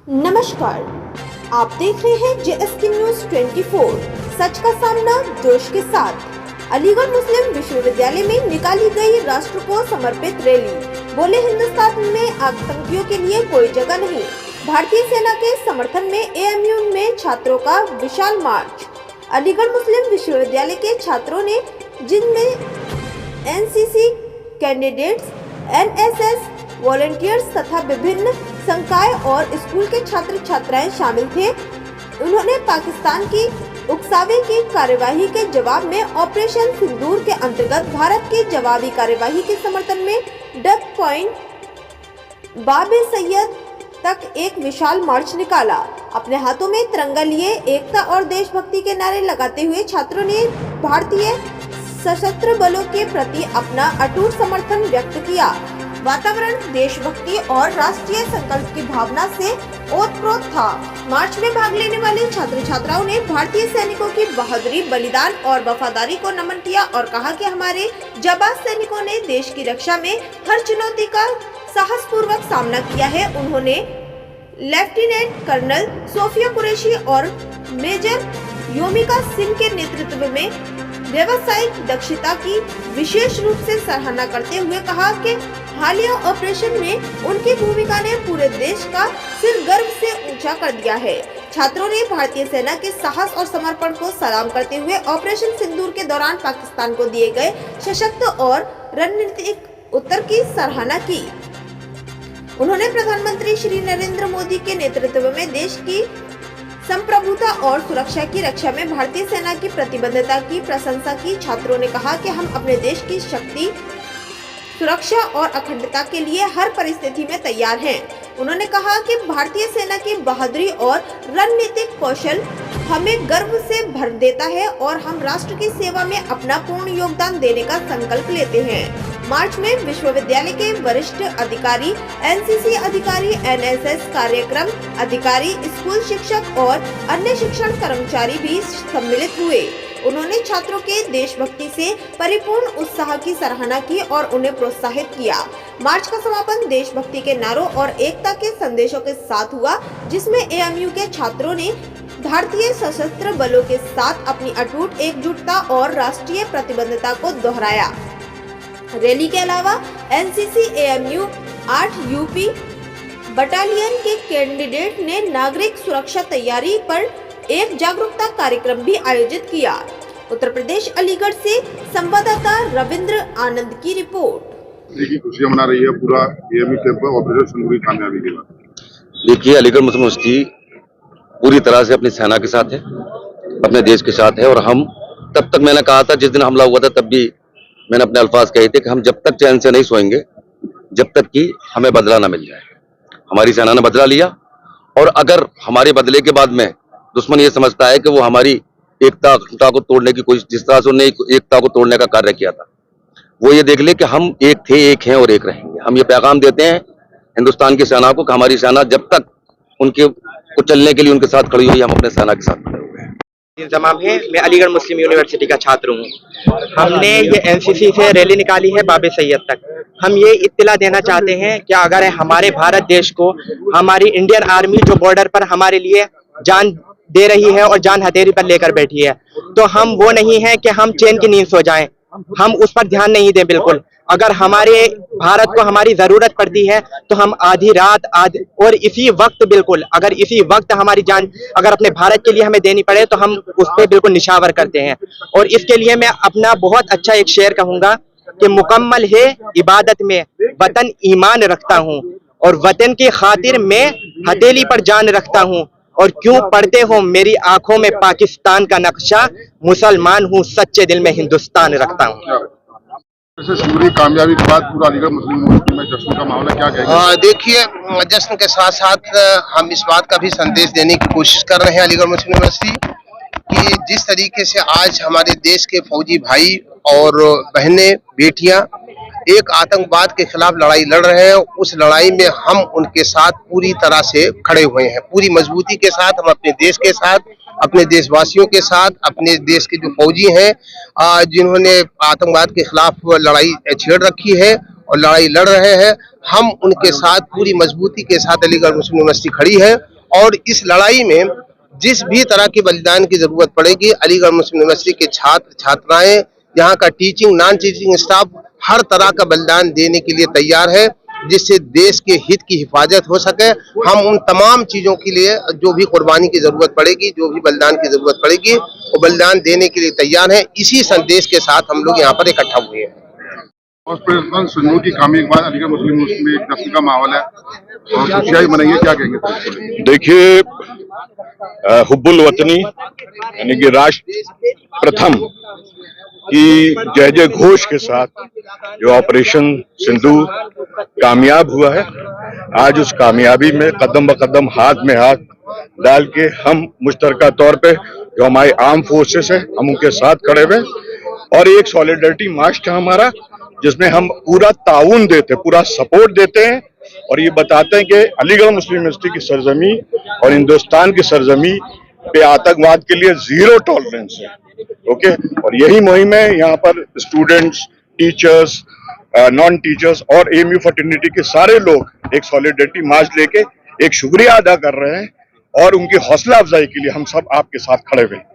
नमस्कार, आप देख रहे हैं JSK न्यूज 24। सच का सामना जोश के साथ। अलीगढ़ मुस्लिम विश्वविद्यालय में निकाली गई राष्ट्र को समर्पित रैली। बोले, हिंदुस्तान में आतंकियों के लिए कोई जगह नहीं। भारतीय सेना के समर्थन में AMU में छात्रों का विशाल मार्च। अलीगढ़ मुस्लिम विश्वविद्यालय के छात्रों ने, जिनमें NCC कैंडिडेट्स, NSS वॉलंटियर्स तथा विभिन्न संकाय और स्कूल के छात्र छात्राएं शामिल थे, उन्होंने पाकिस्तान की उकसावे की कार्यवाही के जवाब में ऑपरेशन सिंदूर के अंतर्गत भारत की जवाबी कार्यवाही के समर्थन में डक पॉइंट बाबे सैयद तक एक विशाल मार्च निकाला। अपने हाथों में तिरंगा लिए एकता और देशभक्ति के नारे लगाते हुए छात्रों ने भारतीय सशस्त्र बलों के प्रति अपना अटूट समर्थन व्यक्त किया। वातावरण देशभक्ति और राष्ट्रीय संकल्प की भावना से ओतप्रोत था। मार्च में भाग लेने वाले छात्र छात्राओं ने भारतीय सैनिकों की बहादुरी, बलिदान और वफादारी को नमन किया और कहा कि हमारे जाबाज सैनिकों ने देश की रक्षा में हर चुनौती का साहसपूर्वक सामना किया है। उन्होंने लेफ्टिनेंट कर्नल सोफिया कुरैशी और मेजर योमिका सिंह के नेतृत्व में व्यावसायिक दक्षता की विशेष रूप से सराहना करते हुए कहा कि हालिया ऑपरेशन में उनकी भूमिका ने पूरे देश का सिर गर्व से ऊंचा कर दिया है। छात्रों ने भारतीय सेना के साहस और समर्पण को सलाम करते हुए ऑपरेशन सिंदूर के दौरान पाकिस्तान को दिए गए सशक्त और रणनीतिक उत्तर की सराहना की। उन्होंने प्रधानमंत्री श्री नरेंद्र मोदी के नेतृत्व में देश की संप्रभुता और सुरक्षा की रक्षा में भारतीय सेना की प्रतिबद्धता की प्रशंसा की। छात्रों ने कहा कि हम अपने देश की शक्ति, सुरक्षा और अखंडता के लिए हर परिस्थिति में तैयार हैं। उन्होंने कहा कि भारतीय सेना की बहादुरी और रणनीतिक कौशल हमें गर्व से भर देता है और हम राष्ट्र की सेवा में अपना पूर्ण योगदान देने का संकल्प लेते हैं। मार्च में विश्वविद्यालय के वरिष्ठ अधिकारी, NCC अधिकारी, NSS कार्यक्रम अधिकारी, स्कूल शिक्षक और अन्य शिक्षण कर्मचारी भी सम्मिलित हुए। उन्होंने छात्रों के देशभक्ति से परिपूर्ण उत्साह की सराहना की और उन्हें प्रोत्साहित किया। मार्च का समापन देशभक्ति के नारों और एकता के संदेशों के साथ हुआ, जिसमें AMU के छात्रों ने भारतीय सशस्त्र बलों के साथ अपनी अटूट एकजुटता और राष्ट्रीय प्रतिबद्धता को दोहराया। रैली के अलावा NCC AMU 8 UP बटालियन के कैंडिडेट ने नागरिक सुरक्षा तैयारी पर एक जागरूकता कार्यक्रम भी आयोजित किया। उत्तर प्रदेश अलीगढ़ से संवाददाता रविंद्र आनंद की रिपोर्ट। खुशियां मना रही है पूरा AMU कैंप ऑपरेशन सिंदूर की कामयाबी के बाद। देखिए, अलीगढ़ मुस्लिम यूनिवर्सिटी पूरी तरह से अपनी सेना के साथ है, अपने देश के साथ है। और हम तब तक, मैंने कहा था जिस दिन हमला हुआ था तब भी मैंने अपने अल्फाज कहे थे कि हम जब तक चैन से नहीं सोएंगे जब तक कि हमें बदला ना मिल जाए। हमारी सेना ने बदला लिया और अगर हमारे बदले के बाद में दुश्मन ये समझता है कि वो हमारी एकता को तोड़ने की कोशिश, जिस तरह से उन्होंने एकता को तोड़ने का कार्य किया था, वो ये देख ले कि हम एक थे, एक हैं और एक रहेंगे। हम ये पैगाम देते हैं हिंदुस्तान की सेना को कि हमारी सेना जब तक उनके को चलने के लिए उनके साथ खड़ी हुई, हम अपने सेना के साथ खड़े हुए हैं। इंतजाम है। मैं अलीगढ़ मुस्लिम यूनिवर्सिटी का छात्र हूँ। हमने ये NCC से रैली निकाली है बाबे सैयद तक। हम ये इत्तला देना चाहते हैं कि अगर हमारे भारत देश को हमारी इंडियन आर्मी जो बॉर्डर पर हमारे लिए जान दे रही है और जान हथेली पर लेकर बैठी है, तो हम वो नहीं है कि हम चैन की नींद सो जाएं। हम उस पर ध्यान नहीं दें बिल्कुल। अगर हमारे भारत को हमारी जरूरत पड़ती है तो हम आधी रात और इसी वक्त, बिल्कुल अगर इसी वक्त हमारी जान अगर अपने भारत के लिए हमें देनी पड़े तो हम उस पर बिल्कुल निशावर करते हैं। और इसके लिए मैं अपना बहुत अच्छा एक शेर कहूंगा कि मुकम्मल है इबादत में वतन ईमान रखता हूँ और वतन की खातिर मैं हथेली पर जान रखता हूँ। और क्यों पढ़ते हो मेरी आंखों में पाकिस्तान का नक्शा, मुसलमान हूँ सच्चे दिल में हिंदुस्तान रखता हूँ। पूरी कामयाबी के बाद पूरा अलीगढ़ मुस्लिम यूनिवर्सिटी में जश्न का माहौल है, क्या कहेंगे? देखिए, जश्न के साथ साथ हम इस बात का भी संदेश देने की कोशिश कर रहे हैं अलीगढ़ मुस्लिम यूनिवर्सिटी कि जिस तरीके से आज हमारे देश के फौजी भाई और बहनें, बेटियां एक आतंकवाद के खिलाफ लड़ाई लड़ रहे हैं, उस लड़ाई में हम उनके साथ पूरी तरह से खड़े हुए हैं। पूरी मजबूती के साथ हम अपने देश के साथ, अपने देशवासियों के साथ, अपने देश के जो फौजी हैं जिन्होंने आतंकवाद के खिलाफ लड़ाई छेड़ रखी है और लड़ाई लड़ रहे हैं, हम उनके साथ पूरी मजबूती के साथ अलीगढ़ मुस्लिम यूनिवर्सिटी खड़ी है और इस लड़ाई में जिस भी तरह के बलिदान की जरूरत पड़ेगी, अलीगढ़ मुस्लिम यूनिवर्सिटी के छात्र छात्राएं, यहाँ का टीचिंग नॉन टीचिंग स्टाफ हर तरह का बलिदान देने के लिए तैयार है, जिससे देश के हित की हिफाजत हो सके। हम उन तमाम चीजों के लिए जो भी कुर्बानी की जरूरत पड़ेगी, जो भी बलिदान की जरूरत पड़ेगी, वो बलिदान देने के लिए तैयार है। इसी संदेश के साथ हम लोग यहाँ पर इकट्ठा हुए हैं। और प्रशासन संजू की खामी के बाद अलीगढ़ मुस्लिम यूनिवर्सिटी में एक जश्न का माहौल है और खुशियां मनाइए, क्या कहेंगे? देखिए, हुब्बुल वतनी यानी कि राष्ट्र प्रथम की जय जय घोष के साथ जो ऑपरेशन सिंदूर कामयाब हुआ है, आज उस कामयाबी में कदम ब कदम हाथ में हाथ डाल के हम मुश्तरका तौर पे जो हमारे आर्म फोर्सेस है, हम उनके साथ खड़े हुए और एक सॉलिडरिटी मार्च था हमारा, जिसमें हम पूरा ताउन देते, पूरा सपोर्ट देते हैं और ये बताते हैं कि अलीगढ़ मुस्लिम यूनिवर्सिटी की सरजमी और हिंदुस्तान की सरजमी पे आतंकवाद के लिए जीरो टॉलरेंस है। ओके, और यही मुहिम है। यहाँ पर स्टूडेंट्स, टीचर्स, नॉन टीचर्स और एएमयू फर्टर्निटी के सारे लोग एक सॉलिडरिटी मार्च लेके एक शुक्रिया अदा कर रहे हैं और उनकी हौसला अफजाई के लिए हम सब आपके साथ खड़े हुए हैं।